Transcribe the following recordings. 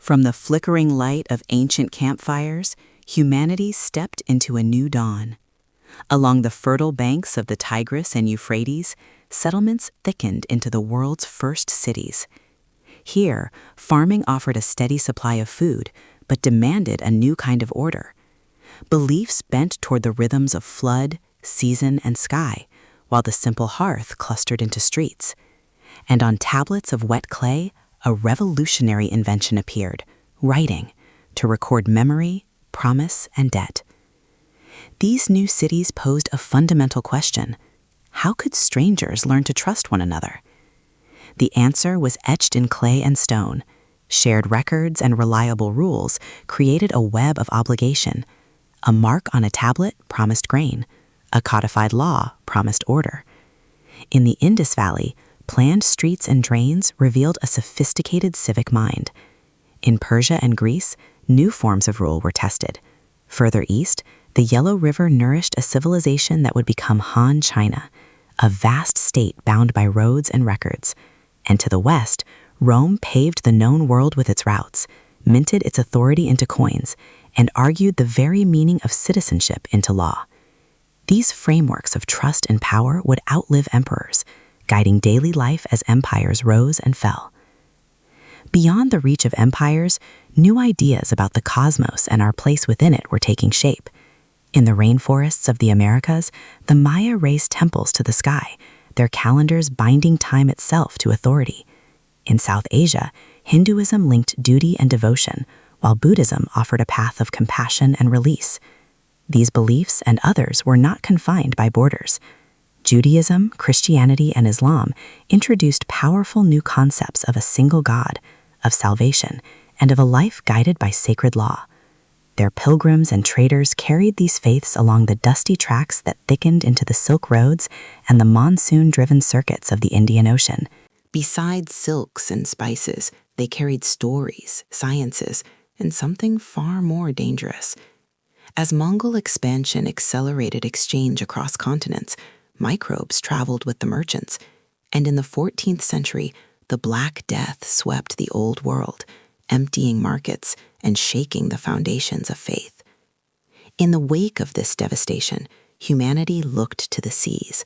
From the flickering light of ancient campfires, humanity stepped into a new dawn. Along the fertile banks of the Tigris and Euphrates, settlements thickened into the world's first cities. Here, farming offered a steady supply of food, but demanded a new kind of order. Beliefs bent toward the rhythms of flood, season, and sky, while the simple hearth clustered into streets. And on tablets of wet clay, a revolutionary invention appeared, writing, to record memory, promise, and debt. These new cities posed a fundamental question: how could strangers learn to trust one another? The answer was etched in clay and stone. Shared records and reliable rules created a web of obligation. A mark on a tablet promised grain. A codified law promised order. In the Indus Valley, planned streets and drains revealed a sophisticated civic mind. In Persia and Greece, new forms of rule were tested. Further east, the Yellow River nourished a civilization that would become Han China, a vast state bound by roads and records. And to the west, Rome paved the known world with its routes, minted its authority into coins, and argued the very meaning of citizenship into law. These frameworks of trust and power would outlive emperors, guiding daily life as empires rose and fell. Beyond the reach of empires, new ideas about the cosmos and our place within it were taking shape. In the rainforests of the Americas, the Maya raised temples to the sky, their calendars binding time itself to authority. In South Asia, Hinduism linked duty and devotion, while Buddhism offered a path of compassion and release. These beliefs and others were not confined by borders. Judaism, Christianity, and Islam introduced powerful new concepts of a single God, of salvation, and of a life guided by sacred law. Their pilgrims and traders carried these faiths along the dusty tracks that thickened into the Silk Roads and the monsoon-driven circuits of the Indian Ocean. Besides silks and spices, they carried stories, sciences, and something far more dangerous. As Mongol expansion accelerated exchange across continents, microbes traveled with the merchants, and in the 14th century, the Black Death swept the Old World, emptying markets and shaking the foundations of faith. In the wake of this devastation, humanity looked to the seas.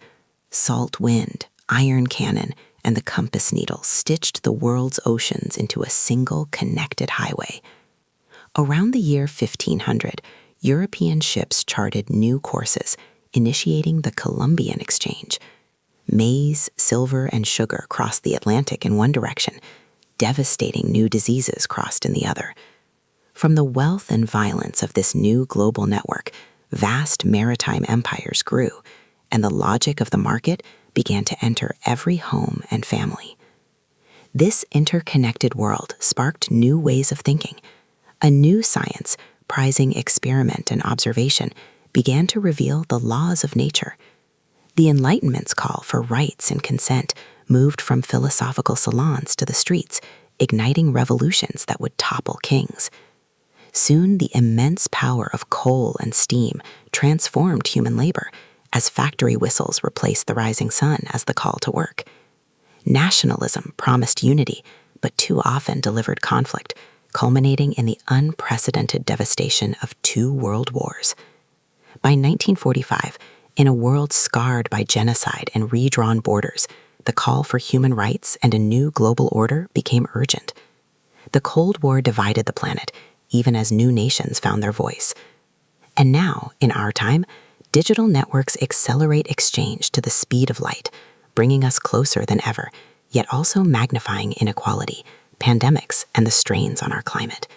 Salt wind, iron cannon, and the compass needle stitched the world's oceans into a single connected highway. Around the year 1500, European ships charted new courses, initiating the Columbian Exchange. Maize, silver, and sugar crossed the Atlantic in one direction. Devastating new diseases crossed in the other. From the wealth and violence of this new global network, vast maritime empires grew, and the logic of the market began to enter every home and family. This interconnected world sparked new ways of thinking. A new science, prizing experiment and observation, began to reveal the laws of nature. The Enlightenment's call for rights and consent moved from philosophical salons to the streets, igniting revolutions that would topple kings. Soon, the immense power of coal and steam transformed human labor, as factory whistles replaced the rising sun as the call to work. Nationalism promised unity, but too often delivered conflict, culminating in the unprecedented devastation of 2 world wars. By 1945, in a world scarred by genocide and redrawn borders, the call for human rights and a new global order became urgent. The Cold War divided the planet, even as new nations found their voice. And now, in our time, digital networks accelerate exchange to the speed of light, bringing us closer than ever, yet also magnifying inequality, pandemics, and the strains on our climate.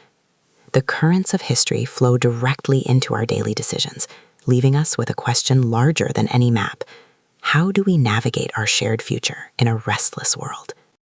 The currents of history flow directly into our daily decisions, leaving us with a question larger than any map. How do we navigate our shared future in a restless world?